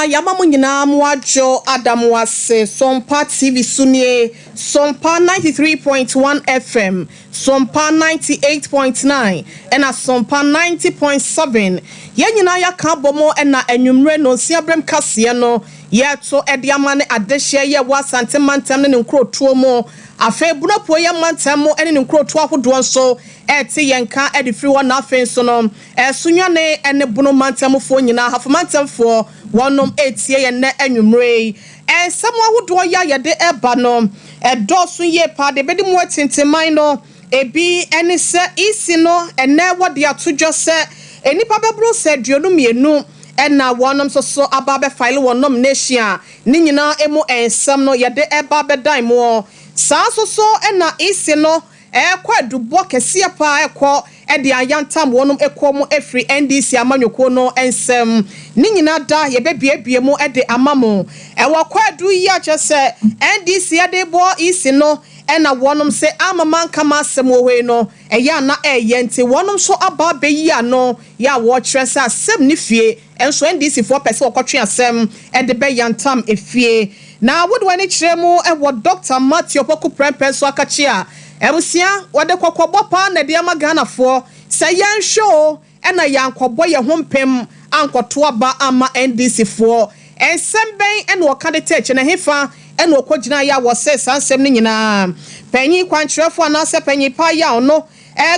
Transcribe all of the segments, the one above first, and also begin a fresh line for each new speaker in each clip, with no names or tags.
yamamu nyina mwajo Adam wase Sompa TV sunie Sompa 93.1 FM Sompa 98.9 ena Sompa 90.7 ye nyina ya ka bomo ena enwumre no siabrem kase no ye to ediamane adehye ye wasante mantem ne nkrotuo mo afa bunapo ye mantem mo ene nkrotuo ahodo nso eti yenka edifri wo na afen so no sunwane ene bunu mantem fo nyina hafu mantem fo wonom etie ye ne enwumre ensam ahodo ya ye de eba no edoso ye pa de bedi mo tinteman no ebi ene se isi no ene wode atodwo se enipa bebro se duonu mienu ena wonom so ababe file wonom nation ni nyina emu ensam no ye de eba bedan mo saa so ena isi no kwa dubo kese pa ekọ ede ayantam wonom ekomu efri NDC amanyoko no ensem ni nyina da ye bebiebie mu ede amamo ewa kwa du ya chese NDC ade bo isi no ena wonom se amaman kama semwe no eya na eyente wonom so aba beyi ano ya wo kyerese asem ni fie enso NDC for person okotwe asem ede be yantam efie na wodo ani kyeremu ewo Dr. Matthew Poku Prempeso akachia ebusia wode kokobọ pa na de amagana fo se yan show ena yankobọ ye hompem ankoto aba ama NDC fo ensemben ena okadete eche na hefa ena okogina ya wo se sansem ni nyina panyi kwankyerefo anase panyi pa ya ono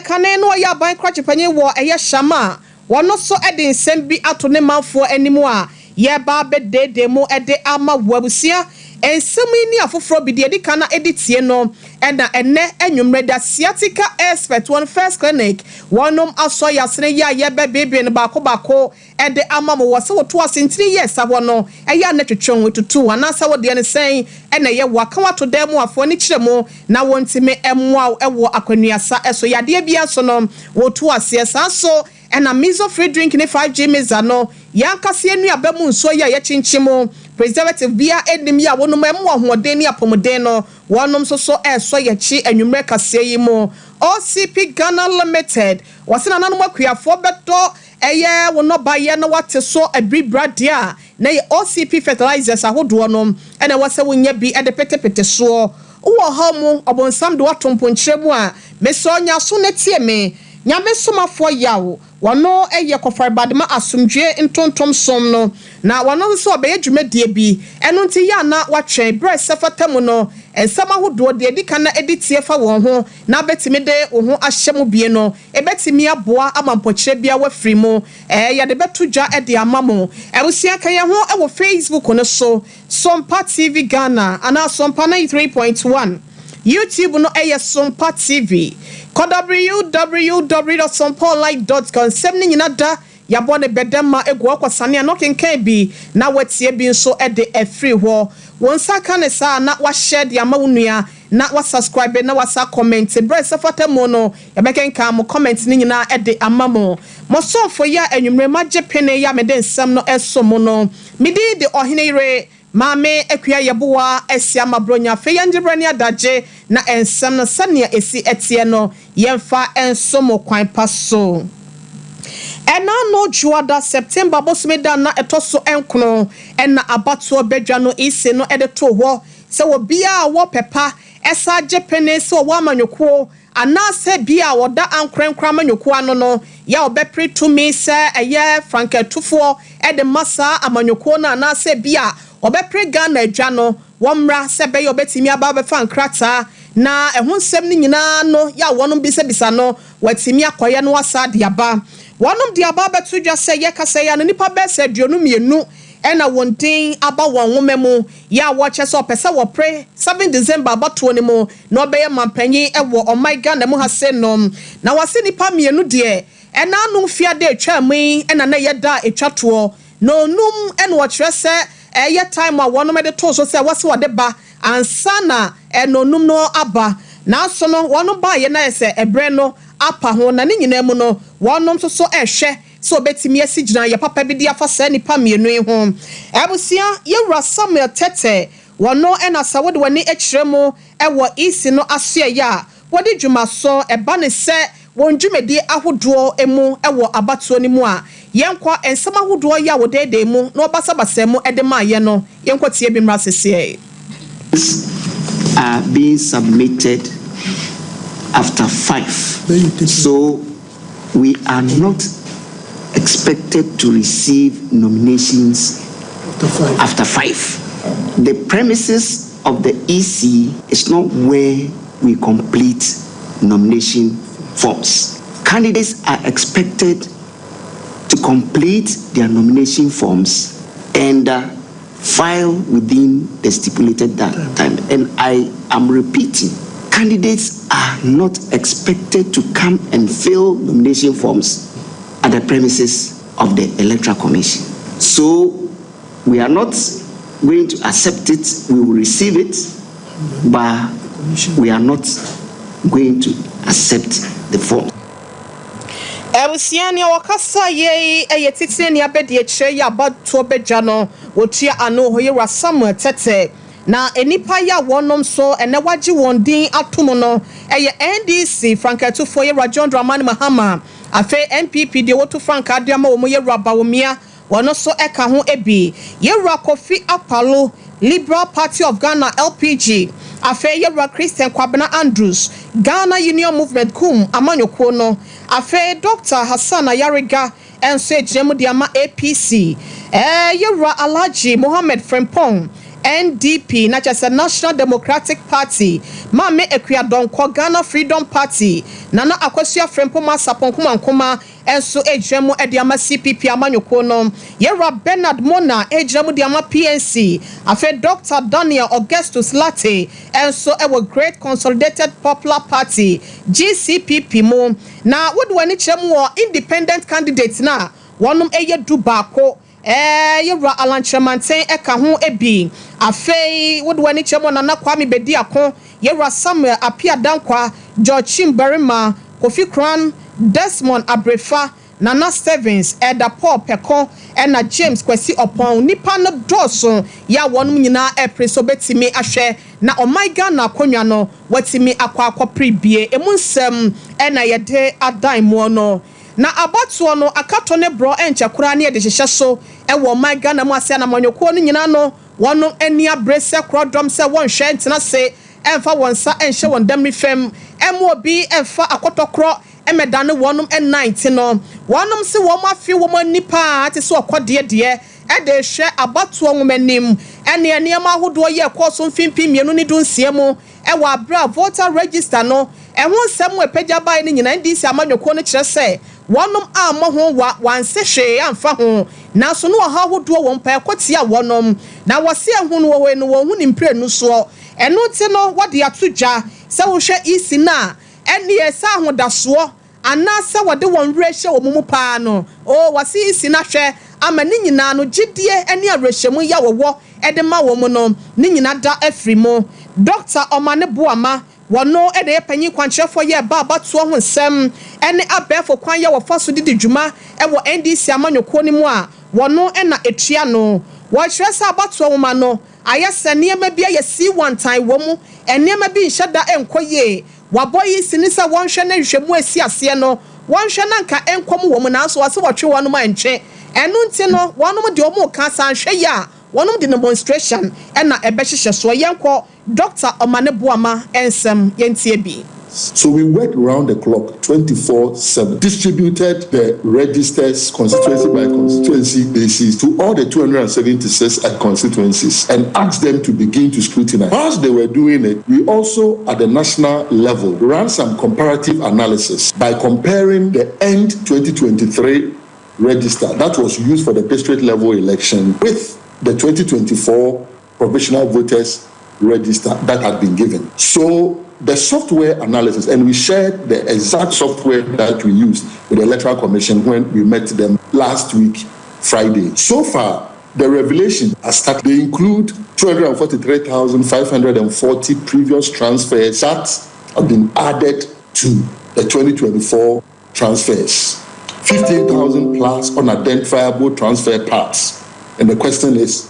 kane no ya ban krache panyi wo eye shama wono so ede nsem bi ato ne manfo animu a ye ba be dede mu ede ama wabusia ensemi ni afoforo bi de edi kana editie no ena ene enwumre da sciatica expert one first clinic wonom aso yasene ya ye be bebe ne bako ede amamo wose woto asentiri yes abono eya na twetwon wetutu anasa wode ne sen ena ye waka wato demu afo ni kiremo na wontime emwa ewo akwanuasa eso yade bia so no woto asiesa so ena miso free drink ne 5G meza no yankase enu abamu nso ya ye chinchimo preservative bia enim ya wonom emwa hoden ni apomoden no wonom so eso ye chi enwumre kase yi mo OCP Ghana Limited wasina nanom akuafo beto eye wono baye na wate so abribra dia na ye OCP fertilizers ahodo no ena wase wonya bi ede petepete so wo hamu obonsam do atompo nkyeremu a meso nya so na tie me nyame somafo yawo wono eye kofarbadema asomdwe ntontom som no na wono so obeye dwumadie bi eno nti ya na watwen bre sefatamu no ensama hodo de edika na editie fa won ho na betimi de wo ho ahyemu bie no ebetimi aboa amampokyere bia wafiri mu ya de betudwa ede amamo ebusia kan ye ho e Facebook no so Sompa TV Ghana ana Sompa 93.1 YouTube no Sompa TV www.sompolite.com semni nyina da yabone bedema egu akwasane no kenkan bi na watie bi nso ede afri ho wonsa kan sa na wa share dia mawunua na wa subscribe na wa sa comment bre sefata mo no yabekenka mo comment ni nyina ede amamo mo sonfo ya enwumre magye pene ya mede nsam no esomo no midi de ohenere Mame ekua yeboa esia mabronya fe yanjebrani adaje na ensam no sania esi etie no yemfa ensomo kwan paso ena no juada September bosmeda na etoso enkono ena abato bedwa no ise no edeto ho se wo bia wo pepa esa jepene se wo amanyoko anase bia woda ankrenkra amanyoko ano no ya obepre to me se eye franketufo ede masa amanyoko na anase bia obepre Ghana adwa no womra se be obetimi aba be fa nkrata na ehonsem ni nyina no ya wonom bisa no watimi akoye no wasa de aba wonom de aba betudwa se ye kase ya no nipa be se duonu mienu ena wontin aba won womemu ya wo kyese opese wo pre 7 December abato ni mu na obeye mampanyi ewo omai Ghana mu hase nom na wase nipa mienu de ena anu fia de atwa mi ena na yeda etwato no num ena wo kyerese eye time a wonom de to so se wase wode ba ansana enonum no aba na so no wonom ba ye na ese ebre no apa ho na ni nyina mu no wonom so ehwe so betimi asigina ye papa bi dia fa sa nipa mienu ho ebusia ye wura Samuel Tete wono ena sawode wani ekyeremu ewo isi no asoe ya wode dwuma so eba ne se won dwumedi ahodo emu ewo abatuo ni mu a Yankwa and some who do ya wo de mu no basabasemo edema ye no yankwa tie bi mra sese
are being submitted after 5. So we are not expected to receive nominations after 5. The premises of the EC is not where we complete nomination forms. Candidates are expected to complete their nomination forms and file within the stipulated time. And I am repeating, candidates are not expected to come and fill nomination forms at the premises of the Electoral Commission. So we are not going to accept it, we will receive it, but we are not going to accept the form.
Ebusiani wakasa ye titini abedi eche ya bato bejano wotia ano hoye Samuel Tete na enipa ya wonom so ene waji wondin atomo no NDC Franketufo ye John Dramani Mahama afe NPP de wotu Frank Adiama wo ye Bawumia wono so eka ho ebi ye Kofi Apalo Liberal Party of Ghana LPG afe ye Christian Kwabena Andrews Ghana Union Movement kum amanyoko no afe Dr. Hassan Ayariga and say Jemudiama APC ye Alhaji Mohammed Frempong NDP na just a National Democratic Party Mame Ekwiadonko Ghana Freedom Party Nana Akwesua Frempoma Saponkuma Nkuma enso ejemu ediama CPP amanyoko no Yera Bernard Mona ejemu diama PNC afe Dr. Daniel Augustus Latte enso ewo Great Consolidated Popular Party GCPP mo na wodwani chemu independent candidate na wonum eye dubako yera alanchemanten eka ho ebi afei wodwani chemo na Kwame Bediako yera Samuel Apiadankwa George Chimberima Kofi Kran Desmond Abrefa Nana Stevens Eda Paul Peko ena James Kwesi Opon nipa no doso ya wonum nyina preso betimi ahwe na omaiga na konwa no watimi akwa prebie emunsem ena yede adan mo no na abatuo no akato ne bro enchakura ne de hyehye so ewo omaiga na mu ase na manyoko no nyina no wono eni abrese krodom se wonhwe ntena se emfa wonsa enhye won damri fam emo bi emfa akotokro emedane wonum en19 no wonum se wo mafi wo manipa ate so okode de e de hwe abatuo nwumanim ene enema ahodo ye koso mfimpi mienu ni dunsie mu ewa abra voter register no ehun sem epagya bai ni nyina ndisi amanyoko no kire se wonum ammo ho wanse hwe amfa ho na so no ha ahodo won pa ekotia wonum na wose ehun no we no won hu ni mprenu so eno ti no wode atodwa se wo hwe isi na ene esa ahodaso anasa wode won rehye wo mumu pa no o wase isi na hwe ama ni nyina no gidie ene arehyemu ya wo ede ma wo mu no ni nyina da afrimu Dr. Omane Buama wono ede panyi kwanchefo ye ba abatuo ho nsem ene abefo kwan ye wo faso didi dwuma ewo NDC amanyoko ni mu a wono ena etua no wo hwesa abatuo wo ma no ayese niema bia ye si one time wo mu eniema bi nhada enkoye waboyi sinisa wonhwe na hwemu asi ase no wonhwe na nka enkom wo mu na so wase wotwe wono ma ntwe enu nti no wono de omo ka san hwe ya wono de demonstration ena ebehye so yenko Dr. Omane Buama ensem yentie bi.
So we worked around the clock, 24/7, distributed the registers constituency by constituency basis to all the 276 constituencies and asked them to begin to scrutinize. As they were doing it, we also at the national level ran some comparative analysis by comparing the end 2023 register that was used for the district level election with the 2024 provisional voters register that had been given. So the software analysis, and we shared the exact software that we used with the Electoral Commission when we met them last week, Friday. So far, the revelation has started. They include 243,540 previous transfers that have been added to the 2024 transfers. 15,000 plus unidentifiable transfer parts. And the question is,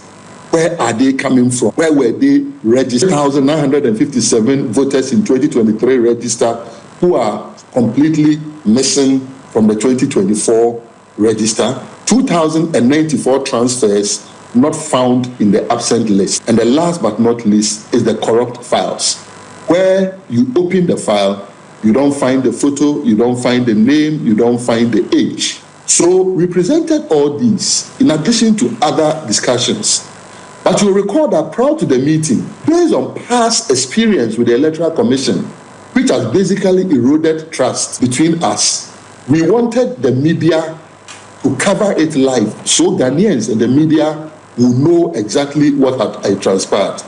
where are they coming from? Where were they registered? 1,957 voters in 2023 register who are completely missing from the 2024 register. 2,094 transfers not found in the absent list. And the last but not least is the corrupt files, where you open the file, you don't find the photo, you don't find the name, you don't find the age. So we presented all these in addition to other discussions. But you'll recall that prior to the meeting, based on past experience with the Electoral Commission, which has basically eroded trust between us, we wanted the media to cover it live so Ghanaians and the media will know exactly what had transpired.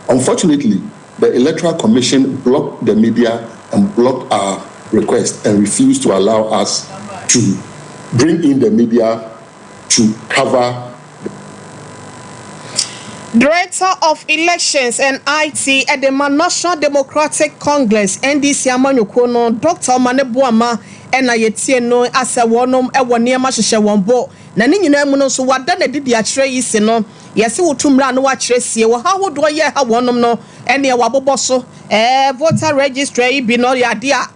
Unfortunately, the Electoral Commission blocked the media and blocked our request and refused to allow us to bring in the media to cover.
Director of Elections and IT at the National Democratic Congress, NDC Amanyokono, Dr. Manebuama, and Ayetieno, as a wonum, a one near Masha Wombo, Nanino, so what done did the Atray, you know, yes, who to run watch Tracy, or how would I have one no, and near Waboboso, voter registry, be no idea,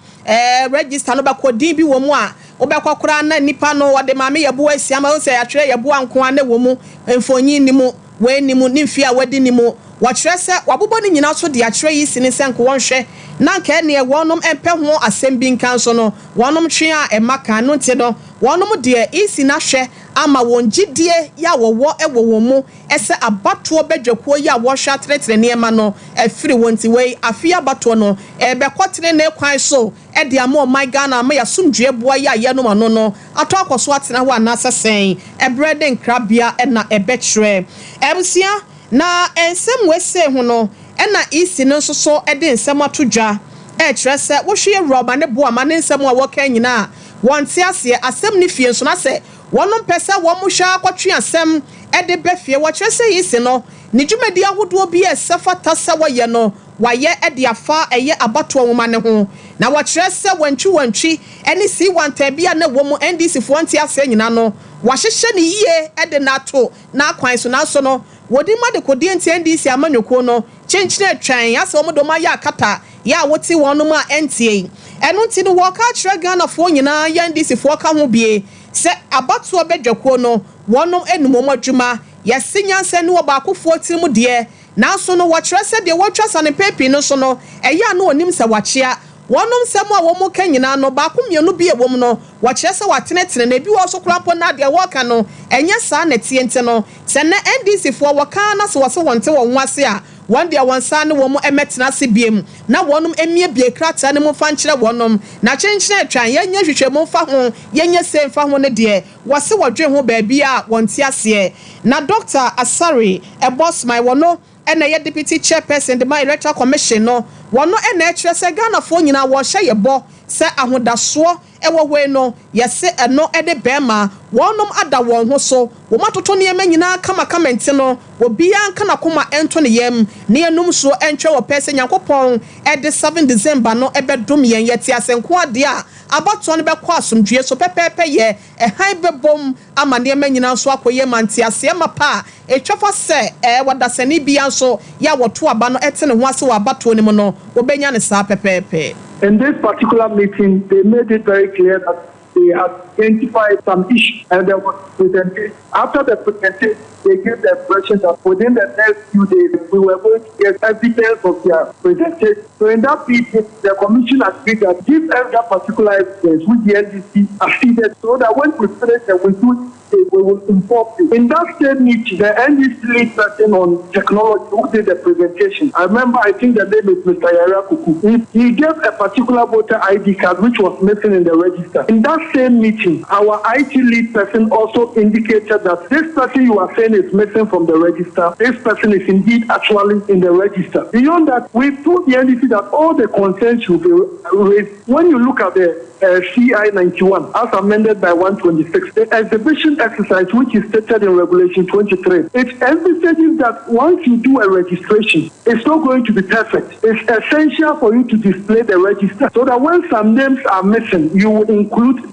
register no backward, be one. Obekwa kura na nipa no wade mame yebo asiama say atwe yebo anko ane wo mu emfonyi ni mu we ni mu nimfia wade ni mu watwe se wabobo ni nyina so de atwe yi sine senko wonhwe na nka ne wonom empe ho asem bi nkan so no wonom twe a emaka no nte no wonom de isi na hwe ama wongidie ya wowo ewo wo mu ese abato bedwakuo ya wo hwa tretre ne ema no afiri wonti we afia abato no ebekotre ne kwan so e de ama my Ghana ma ya sumdue boa ya ye no mano no ato akoso atena ho anasa sen ebrede nkrabia e na ebekre ebusia na ensem wese ho no e na isi no so e de nsem atodwa e kire se wo hwe roba ne boa ma ne nsem a wo kan nyina wonte ase asem ne fie so na se wonom pesa wo mo hwa kwatwe asem e de befie wo kire se isi no ne dwumadi ahodo bi e sefa tasa wo ye no waye e de afa eye abato nwoma ne ho na wo kire se wantwi ene si wanta bia na wo mo NDC fo nte ase nyina no wahyehye ne yie e de nato na kwan so na so no wodi ma de kodi nte NDC amanyoko no chenchine atwan ase wo do ma ya akata ya woti wonom a entie eno nti no wo ka kire Ghana fo nyina ya NDC fo ka ho bie se abato bedwako no wonom enum adwuma yasinyanse ne wo ba akofo tirim de na so no wo kire se de wo twasa ne pepi no so no eya no onim se wachia wonom sem a wo mo kanyina no ba komienu bi ewom no wo kire se watenetene na bi wo so krampo na de wo ka no enya sa na tiente no se na NDC fo wo ka na so wo se wonte wo nwase a one day one san wo mo emetena se biem na wonom emie bie krata ne mo fa nkire wonom na chenchine atwan yenya hwehwemu fa ho yenya se fa ho ne de wo se wodwe ho ba bia wonte ase na Dr. Asari e boss my wono ena ye deputy chairperson de my Electoral Commission no wono ena ekire se Ghana fo nyina wo hye yebo se ahodaso ewo hwe no yese eno ede bema wonom ada won ho so wo matoto ne ema nyina kama mente no obi anka na koma ento ne yam ne enum so entwe wo pese nyankopon ede 7 December no ebedum yen yeti asenko ade a abato ne bekọ asomdue so pepepe ye han bebom ama ne ema nyina so akoye manti ase mapa etwafo se wadasani bia so ya woto aba no ete ne ho ase wa abato ne mo no obenya ne sa pepepe.
In this particular meeting, they made it very clear that they identified some issues and there was presentation. After the presentation, they gave the impression that within the next few days, we were going to get evidence of their presentation. So in that meeting, the commission agreed that give us that particular evidence which the NDC acceded so that when we finish and we do we will inform you. In that same meeting, the NDC lead person on technology who did the presentation, I remember, I think the name is Mr. Yara Kuku. He gave a particular voter ID card which was missing in the register. In that same meeting, our IT lead person also indicated that this person you are saying is missing from the register. This person is indeed actually in the register. Beyond that, we told the NDC that all the concerns should be raised. When you look at the CI 91 as amended by 126, the exhibition exercise which is stated in Regulation 23, it envisages that once you do a registration, it's not going to be perfect. It's essential for you to display the register so that when some names are missing, you will include.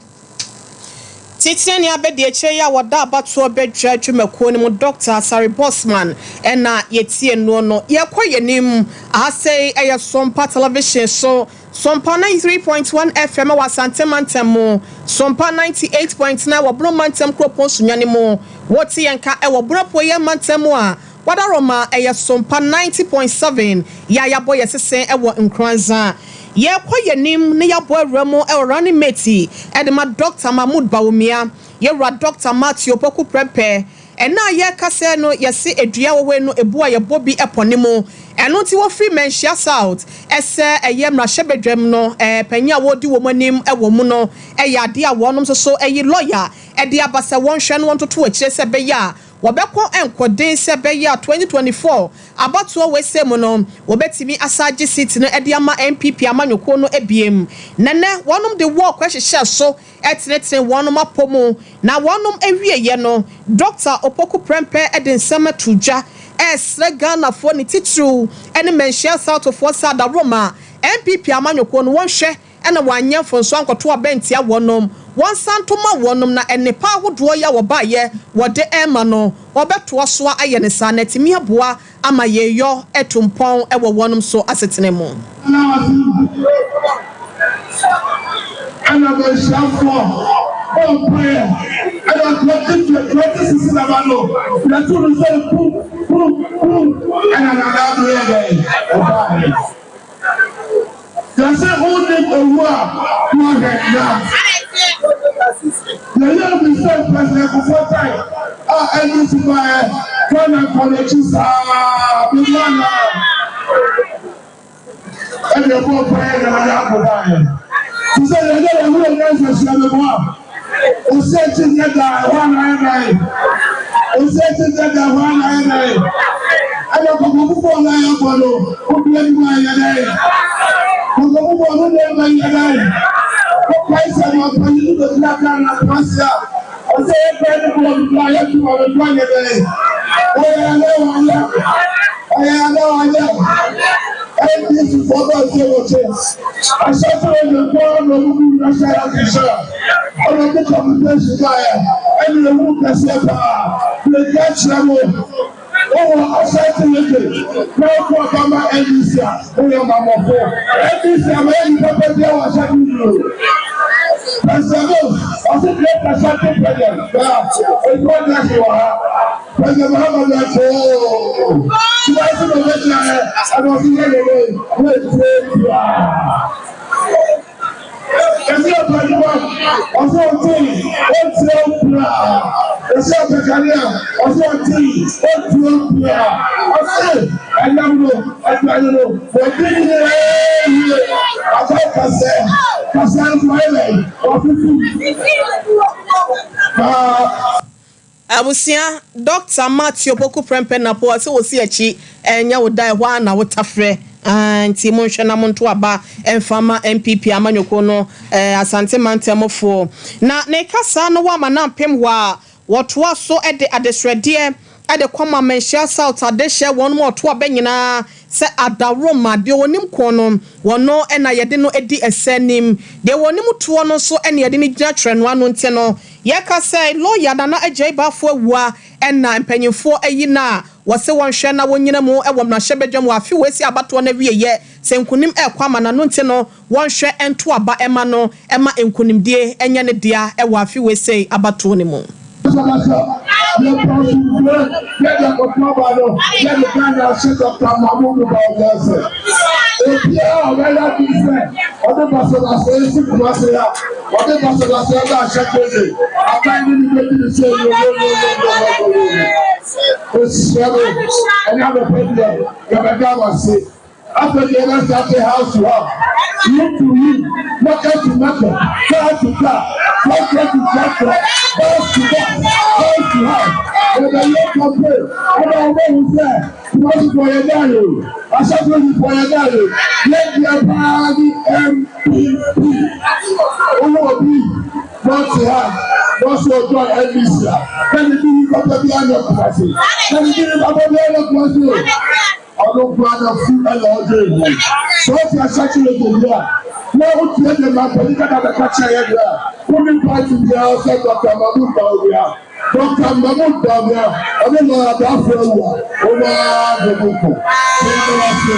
Titiani abedi eche ya wada abatu obedwa twemako ni mu Dr. Asari Bossman ena yetie no yekwa yenim ahase eya Sompa television so Sompa 93.1 FM wa Santemantem Sompa 98.9 wa bro mantem kropon sunyane mo woti yenka e wa bro poye mantem a wada roma e Sompa 90.7 ya boy sesen e wo nkranza ye kwaye nim ne ya boy remo e running mate e de ma Dr. Mahmoud Bawumia ye ra Dr. Matthew Poku Prempe na ye kase no ye se edua wo no ebu a ye bobi eponimo eno ti wo free mentia south ese eye mrahebedwam no panya wodi wo manim e wo mu no ya de a wonom so eyi lawyer e de abasa won hwe no wontoto akire se be ya wobekọ enkoden se be ya 2024 abato we se mu no wobetimi asaje seat no e de ama MPP amanyoko no ebiem nene wonom de work hwehye so eteneten wonom apomu na wonom ewieye no Dr. Opoku Prempe eden sama tuja esre Ghana for ni titru ene menhia south of Wasa da Roma MPP amanyoko no wonhwe ene wanya fonso ankoto abentia wonom won santoma wonom na enepa hodo ya wo baye wode ema no obeto so aye ne sanetimi aboa ama yeyo etumpon e wo wonom so asetene mu
and oh prayer and I'm going to see the battle the two say boom and another way again that's only a war more than that the young mistake president before time and this is my Ghana colleges big one and the poor prayer and another die he said the other who against the war o se ti da one nine o se ti da one nine ayo ko bubu na ya bolo o bi eni ma ya dai ko bubu no le ma ya dai ko kai sa no pa ni do la kana pasa o se e pe ni ko la ya tu o do ya dai o ya and this is what I say what is. I said to the God of the national official, I want the competition guy, and the woman can say, the catch level. Oh, I said to you, no Obama NDC, oh, your mama for NDC, I'm any papa there was a new. President, I said, let us have the president. It's not that you are. President Muhammad, oh, you guys are the veteran, I don't see any way. Let's say you are. Ẹsẹ̀ ọ̀pẹ̀lúwà ọ̀sẹ̀ ọ̀tí ọ̀tí ọ̀pìlà ẹsẹ̀ ọ̀pẹ̀kàlẹ̀ ọ̀sẹ̀ ọ̀tí ọ̀tí ọ̀pìlà ọ̀sẹ̀ ẹ̀yàmúlò ẹ̀gbẹ̀rún òbí ní ẹ̀yẹ àbọ̀ kàṣẹ ìfọ̀ẹ́lẹ̀ ọ̀fífì.
Abusia Dr. Matthew Poku Prempe na po ase wo si echi enya wo dai hwa na wo tafre anti mo hwe na mo nto aba emfama MPP amanyoko no asante mantemofo na ne kasa no wa manampem hwa woto aso ede adesrede ade kwama menhia south adehye won mo to abanyina se adaroma de wonim kono wono ena yede no edi esenim de wonim to no so ena yede ni gina treno anu nte no ye ka say lawyer na agye bafo awua ena mpanyimfo ayina wose wonhwe na wonyina mu ewo mrahebedwam afi wesi abato na wieye se nkunim ekwama na no nte no wonhwe ento aba ema no ema nkunimdie enya ne dia ewo afi wesi abato ne mu
after the other after house you have look to you market to market car to car tractor to tractor bus to bus house to house and the young company and the woman say because for your daddy I said for your daddy let your party MPP who be not to have not so join NBC then the people come to the end of the party then the people come to the end of the party ọdún gbọ́dọ̀ fún ẹlọ́ọ̀dún ìwé so ó fi aṣáájúlẹ̀ tèmi à wọ́n ó tiẹ̀ lè máa pẹ̀lú kádà bẹ̀ká tí a yẹ bí a wọ́n ní pàtó bí a ọ̀sẹ̀ Dr. Mahmoud Bawumia à Dr. Mahmoud Bawumia à ọdún náà àbá fún ẹwà ó máa dẹ̀bù kù kí wọ́n wá sí.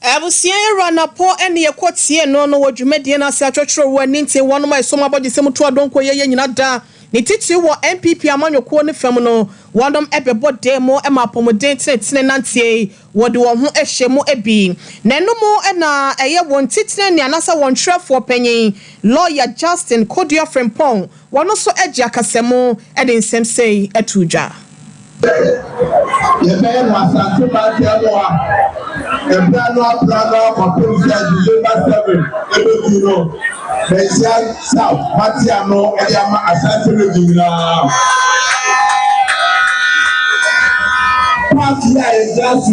Abusia rana po ene yekotie no wodwumedie na se atwetwero wo anintie wono mai soma bodi semu to adonko ye nyina da ni titi wo MPP amanyoko ne fam no wodom ebebo demo e ma pomoden tene nantie wode wo ho ehyemu ebi na enomo na eye won titine ne anasa won trefo panyin lawyer Justin Kodia Frempong wono so agi akasemo e de nsem sei atudwa
ye be na asante ba ti awa Ebrano Constituency December 7 Ebekuro Besian South Matiano Eyama Asante Regina Party is just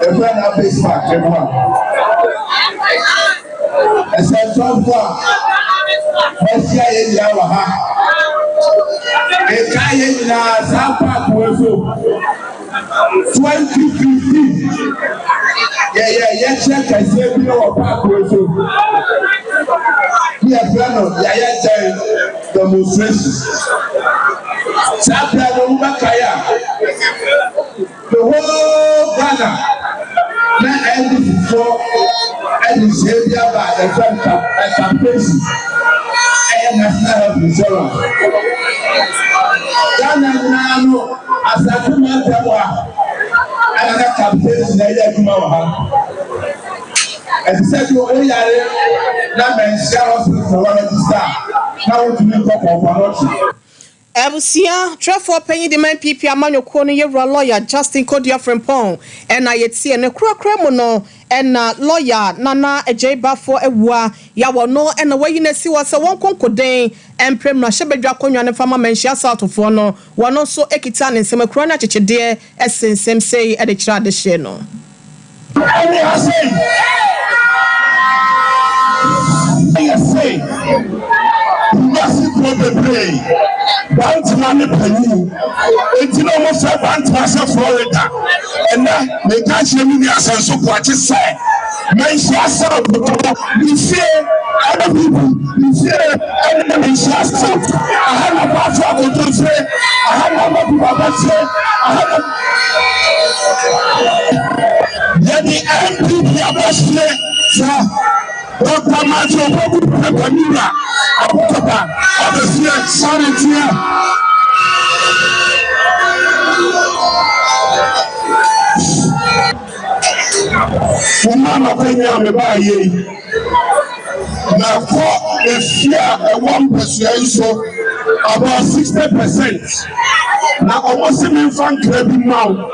Ebrano base park Sompa Besia Yawa Ekaye na Sompa Kueso 2015 yeah check I say we know about so we are plan demonstration chapter no makaya the whole Ghana na end before and the savior by the campaign and national health insurance Ghana now as a commander another campaign na ya kuma wa ha except you oyare na mensia hospital wa register na wo tumi ko for
Abusia trefo panyin de man PP amanyoko no yewra lawyer Justin Kodia Frempong na yetie ne krakra mu no na lawyer nana ejeba for ewua ya wono na wayina si wo se won konkoden emprem na hyebedwa konwa ne fama menhia southfo no wono so ekita ne nsem akura na chechede esensem sei e de kira de hye no
massive problem play. Bounty money penny. It's almost a fantastic Florida. And now they can't show me as a support. Say, men shall sell. You fear other people. You fear other men shall sell. I have a passport to say. I have a people that say. I have a. Then the MPP about say, sir. Dr. Matthew Pamira, Abukaba, Abesia, Sanitia. Mama Kenya Mebaye. Now, for a share a 1% so about 60%. Now, almost in front of now.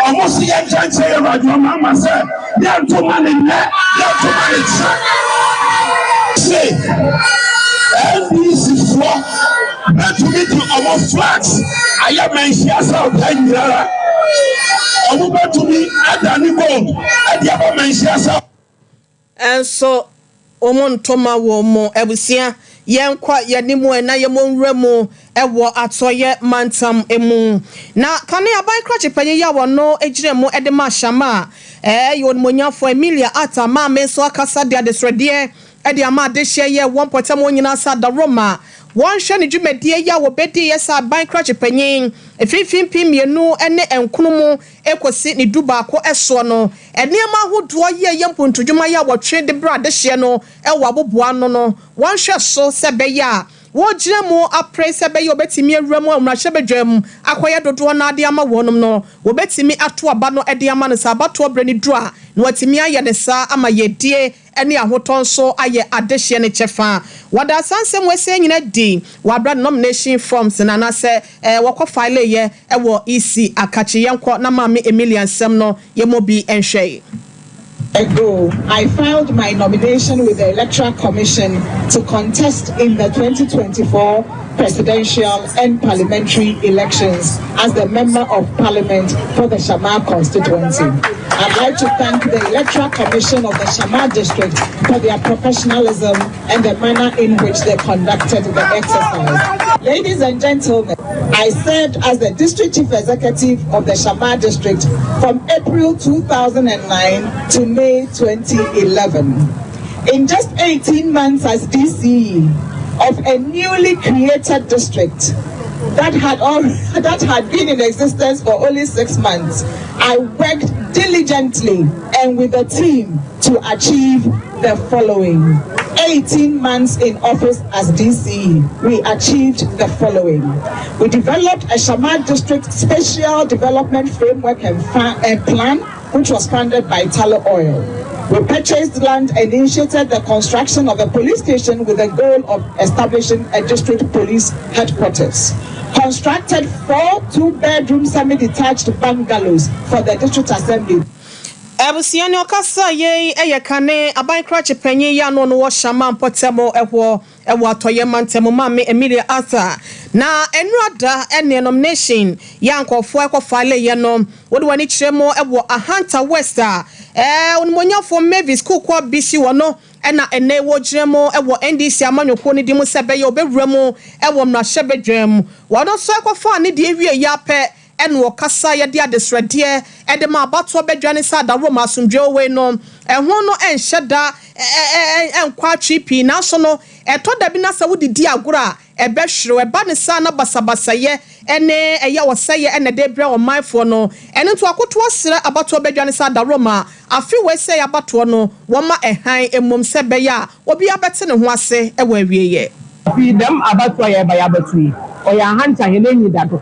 Almost the entire say about your mama said, they are too many net, they are too many track. Say, NBC for but to me to our flags. I am my shares out there. Over to me at the gold at the other my shares out.
And so, Omon Toma Womo, Ebusia. Yen kwa yanimu na yemon remu ewo atoye mantam emu na kane aban krache panyi ya wono ejiremu edema shama yon monyafo Emilia ata ma menso akasa de adesrede ede ama de hye ye 1.1 nyina sa da Roma won hwe ne dwumedie ya wo bedi ye sa aban krache panyi efifimpi mienu ene enkunumu ekosi ni duba ko eso no eniema hodo ye yempontodwuma ya wo twe de bra de hye no ewo aboboa no won hwe so sebeya wo giremu apre sebeya obetimi awuramu amrahye bedwam akoye dodo na ade ama wonum no obetimi ato aba no ede ama no sa abato brani dura no watimi aye ne sa ama yedie ene ahoton so aye adehye ne chefa wada sansem wese nyina di wabra nomination forms na na se wako file ye ewo EC akachi yenko na mama Emilia nsem no yemobi enhwe
ago, I filed my nomination with the Electoral Commission to contest in the 2024 presidential and parliamentary elections as the Member of Parliament for the Shamar constituency. I'd like to thank the Electoral Commission of the Shamar district for their professionalism and the manner in which they conducted the exercise. Ladies and gentlemen, I served as the District Chief Executive of the Shamar district from April 2009 to May 2011. In just 18 months as DCE of a newly created district that had been in existence for only 6 months, I worked diligently and with a team to achieve the following. 18 months in office as DC, we achieved the following. We developed a Shama District Special Development Framework and Plan, which was funded by Talo Oil. We purchased land and initiated the construction of a police station with the goal of establishing a district police headquarters. Constructed 4 two-bedroom semi-detached bungalows for the district assembly.
Ebusiani okasa ye eyekane aban krache penye ya no no shama mpotemo ewo atoye mantemo mame Emilia Arthur na enrada ene nomination ya nkofo ekofale ye no wodi wani chiremo ewo Ahanta West onmonyafo Mavis Kukwa bisi wono ena ene wo jiremo ewo NDC amanyoko ni dimu sebe ye obewremu ewo mnahebedwem wono so ekofa ni de ewie ya pe enu okasa ye de adesrede ede ma abato bedwane sa da Roma asundwe we no ehwo no enhyeda enkwa tripi na so no eto da bi na sa wodi di agora ebehwere eba ne sa na basabasa ye ene eya wosaye ene de bre o mindful no ene to akoto asere abato bedwane sa da Roma afi we say abato no wo ma ehan emom sebe ya obi abete ne ho ase e wa wieye
fi dem abato ye ba ya batu o ya hanta he nenyi dado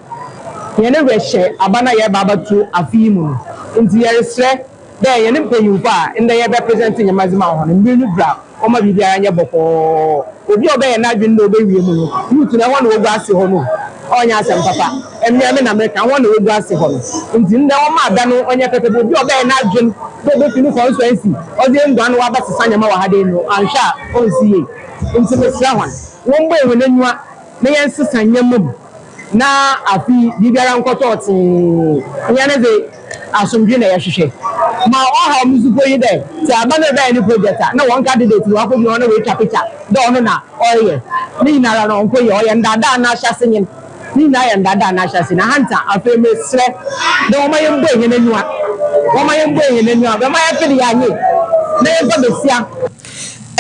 yene wehye abana ye babatu afimu nti ye resre de yene mpanyufa a nda ye be present nyamazima ho no mbinu bra o ma bibia anya boko obi obe na adwin no be wie mu no yutu na wona ogu ase ho no onya asem papa emia me na America wona ogu ase ho no nti nda o ma da no onya pepe obi obe na adwin be finu constituency o de ngwa no waba sesa nyama wa hade no ansha onsiye nti mesra hwan won bo ewe nanua na yen sesa nyama na afi bibiara nkoto oti nyane de asomdwe na yehwehwe ma oha muzuko yi de ti abana be any project na one candidate wa ko bi ona we capita do ono na oye ni nara no nko ye oye ndada na ahyase nyin ni na ye ndada na ahyase na hanta afi mesre de o ma ye mbo ehene nua be ma ye fidi anye na ye go besia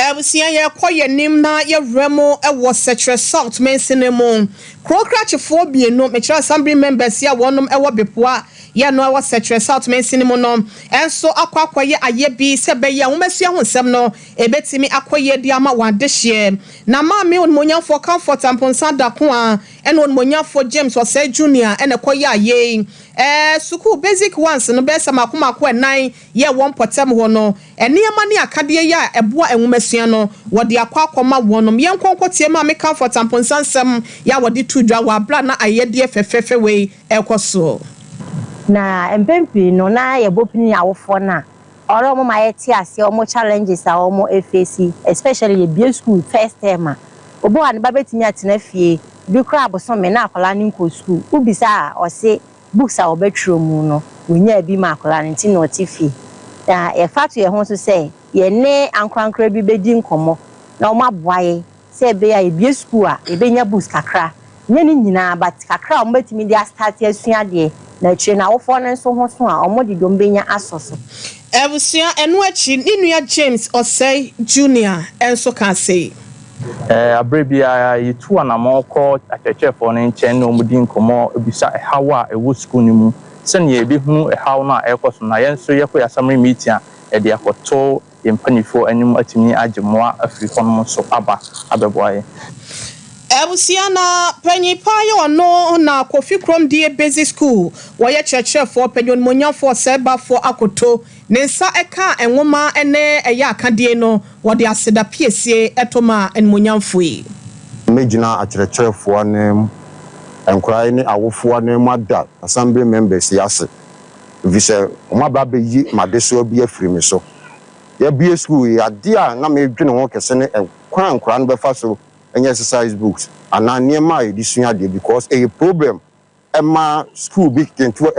Ebusia ye koye nim na ye remo ewo setre South Mensinemo Krokrachefo bienu metra assembly members ya wonom ewo bepoa ye no ewo setre South Mensinemo no enso akwakoye ayebi sebe ye womesua honsem no ebetimi akoye di ama wadehye na maame onmonyafo comfort amponsa dako a ene onmonyafo James Osei Junior ene koye aye suku basic ones no be sama komako enan ye won potem ho no eniema ne akade ya eboa enwomesua no wode akwakoma wonom ye nkonkotie ma me comfort amponsansem ya wode tudwa wa bla na ayede fefefe we ekoso
na empempi no na ye bopini awofo na oro mo ma yeti ase o challenges a o mo face especially ye bia school first term obo an ba betimi atena fie bi kra aboso me na akola ni nko school ubisa o se books a obetro mu no wonya bi ma akola nti no tifi na e fact ye ho so say ye ne ankrankra bi bedi nkomo na o maboaye se be ya e bia school a e benya books kakra nya ni nyina but kakra o betimi dia start asua de na tire na wofo no so ho so a o modi dom benya asoso
Ebusia enu achi ninua James Osei Junior enso kan say
abrebia yitu anamoko achechefo no nchen no mudi nkomo ebisa ehawa ewo school ni mu se ne ebi hu ehaw na ekoso na yenso yekọ ya summary meeting a ede akoto empanifo anim atimi agemoa afrika no so abeboaye
Ebusia na penyipa yo no na Kofi Krom die basic school wo ye chechefo penyon monyafo seba fo akoto nensa eka enwoma ene eya akade no wo de aseda piesie etoma enmonyamfo yi
mejina achechefo anem enkrai ni awofo anem ada assembly members yase vise omaba be yi madeso bi afiri me so ye bie school ya dia na me dwene ho kese ne enkran no befa so any exercise books and niema edisua de because a problem ema school big into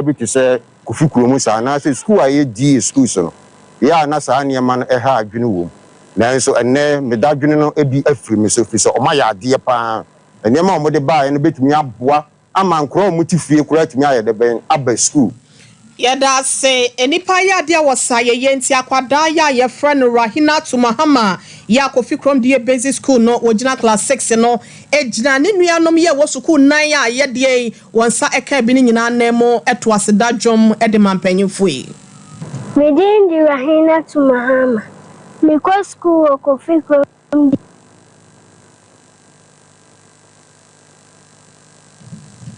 bi to say Kofi Krom sa na say school aye di school so no ya na sa niema no ha adwene wo na so enne me da adwene no ebi afiri me so fi so o ma ya de pa niema o mo de ba no betumi aboa ama nkro mo ti fie kura tumi aye de ben aba school
Yada say enipa ya dia wasaye yenti akwada ya ye friend Rahina to Mahama ya Kofi Krom die basic school no wojina class 6 no ejina ne nuanom ye wo school 9 ya ye die wonsa eka bi ni nyina nemo eto aseda dwom ede mampanyimfo yi
Midindi Rahina to Mahama. Because school or coffee from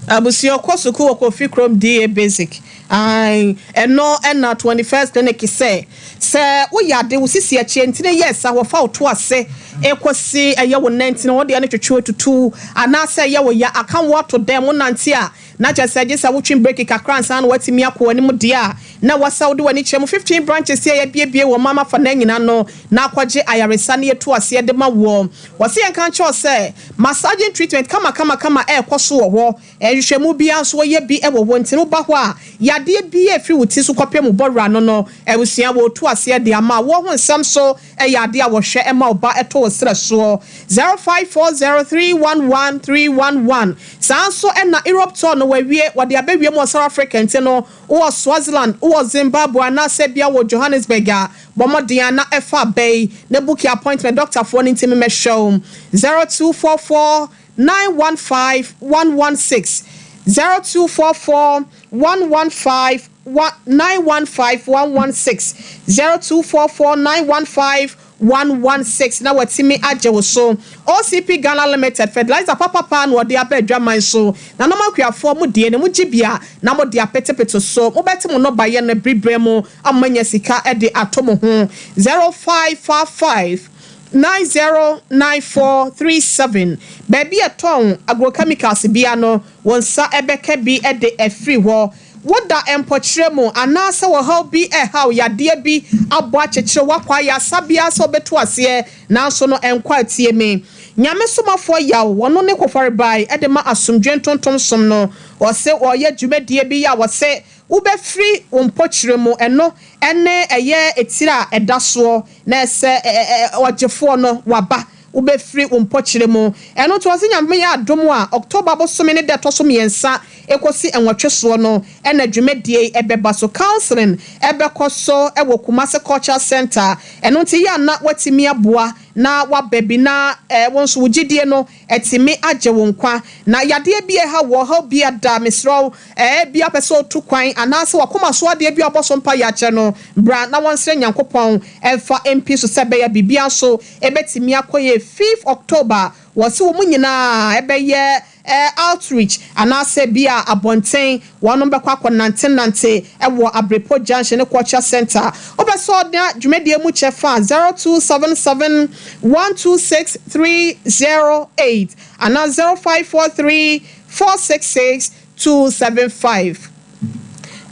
Abusio Kosuku Kofi Chrome DA Basic. And no, and not 21st, then I say, Sir, we are the Sissi Chentine, yes, our fault to us say, Equasi, a year 19, or the other to 2, and I say, ya, I can't walk to them one antia. Not just say, yes, I watching break a crans and what's me up when you dear. Now, what's out doing each 15 branches here, be or mamma for Nangino, now quaje, I are a sunny to us here, the man warm. Was he and can't say, massaging treatment, come, air cosu war, and you shall move beyond so ye be ever want to know bahwa. Ya dear be a free with Tisu Copia Mubora no, and we see our two us here, the ama, one some so, a yadia was share a mouth by a toll stress so 0540311311. Sounds so and na Europe ton where we what the baby more South African, or Swaziland, or Zimbabwe, and now Serbia or Johannesburg, Bomo Diana FA Bay, the bookie appointment doctor for an intimate show 0244 915 116 0244 115 915 116 0244 915 116. Now what me aje so OCP Ghana Limited fertilizer papa pan wo de abedwa man so na no makua fo mu de ne mu gibia na mo de apetepeto so mo beti mo no baye na bribre mu amanya sika e de atomo ho 0555 909437 baby aton agrochemicals bia no wonsa ebeka bi e de afri ho what da empotremo anasa wo how be e how ya de bi abo achechire wakwa ya sabia so beto ase na so no enkwa tie me nyame somafo ya wono ne kofare bai e de ma asomdwen tontom som no wo se wo ya dwumadie bi ya wo se wo be free empotremo eno ene eye etira edaso na se ogefo no waba ube free umpochiremo eno to wase nyame ya adomo a October bosome ne de toso miensa ekosi enwatweso no ena dwumadie ebeba so counseling ebekoso ewo Kumase Culture Center eno nti ya na watimi aboa na wabebi na wonso wugidie no etimi age wonkwa na yade bia ha wo ha bia da misro bia peso to kwan anase wakoma so ade bia oboso mpa ya che no bra na wonsre nyankopon emfa MP so sebe ya bibia so ebetimi akoye 5th October wasi wo munyina ebeye outreach anase bia abonten wono bekwa nante ewo Abrepo Junction Culture Center obeso na dwumadie mu chefa 0277 126308 and 0543 466 275.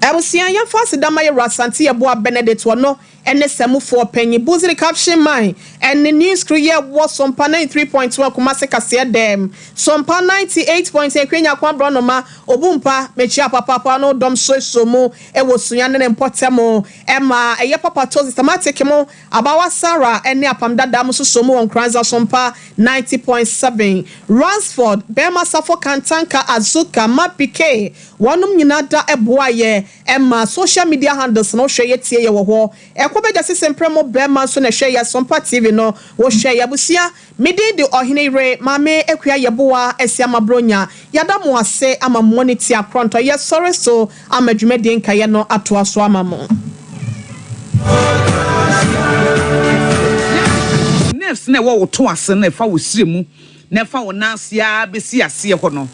Ebusia yan fast damaye rasanti ebo Benedict wono ene semufo panyi buziri caption mine and the news crew was Sompa 93.1 Kumase Kase dem Sompa 98.8 kwenya kwa bronoma obumpa mechia papa no dom so mu ewo sunyane ne mpotemo ema eye papa to systematic mo abawa Sarah ene apamdada mu so mu on Kranza Sompa 90.7 Ransford Bema Safo Kantanka Azuka Mapike wonum nyina da eboaye ema social media handles no hwe tie ye wo ho Kobe Justice Premo Bema so na hwe ya Sompa TV no wo hwe ya busia mede de ohene re mame ekua yeboa esiama bronya yada mo ase ama moniti akronto ye sorry so amadwumade nkaye no ato aso amamo
nerves na wo to ase na fa wo siremu na fa wo nansia besi ase ho no